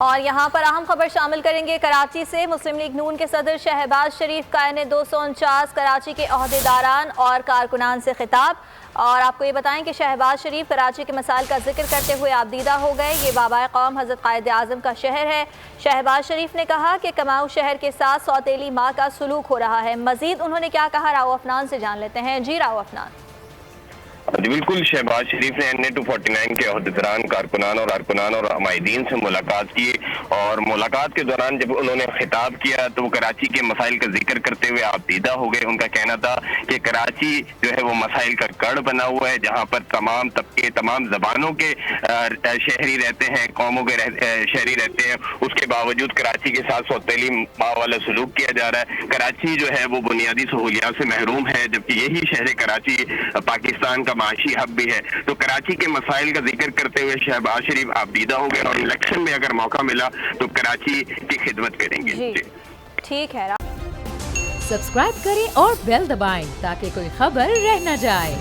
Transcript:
اور یہاں پر اہم خبر شامل کریں گے کراچی سے۔ مسلم لیگ نون کے صدر شہباز شریف کا N249 کراچی کے عہدیداران اور کارکنان سے خطاب۔ اور آپ کو یہ بتائیں کہ شہباز شریف کراچی کے مسائل کا ذکر کرتے ہوئے آبدیدہ ہو گئے۔ یہ بابائے قوم حضرت قائد اعظم کا شہر ہے۔ شہباز شریف نے کہا کہ کماؤ شہر کے ساتھ سوتیلی ماں کا سلوک ہو رہا ہے۔ مزید انہوں نے کیا کہا، راؤ افنان سے جان لیتے ہیں۔ جی راؤ افنان۔ جی بالکل، شہباز شریف نے N249 کے عہدیداران، کارکنان اور عمائدین سے ملاقات کی، اور ملاقات کے دوران جب انہوں نے خطاب کیا تو وہ کراچی کے مسائل کا ذکر کرتے ہوئے آبدیدہ ہو گئے۔ ان کا کہنا تھا کہ کراچی جو ہے وہ مسائل کا گڑھ بنا ہوا ہے، جہاں پر تمام طبقے، تمام زبانوں کے شہری رہتے ہیں، قوموں کے شہری رہتے ہیں، اس کے باوجود کراچی کے ساتھ سوتیلی ماں والا سلوک کیا جا رہا ہے۔ کراچی جو ہے وہ بنیادی سہولیات سے محروم ہے، جبکہ یہی شہر کراچی پاکستان کا معاشی ہب بھی ہے۔ تو کراچی کے مسائل کا ذکر کرتے ہوئے شہباز شریف آبدیدہ ہو گئے، اور الیکشن میں اگر موقع ملا تو کراچی کی خدمت کریں گے۔ جی ٹھیک ہے۔ سبسکرائب کریں اور بیل دبائیں تاکہ کوئی خبر رہ نہ جائے۔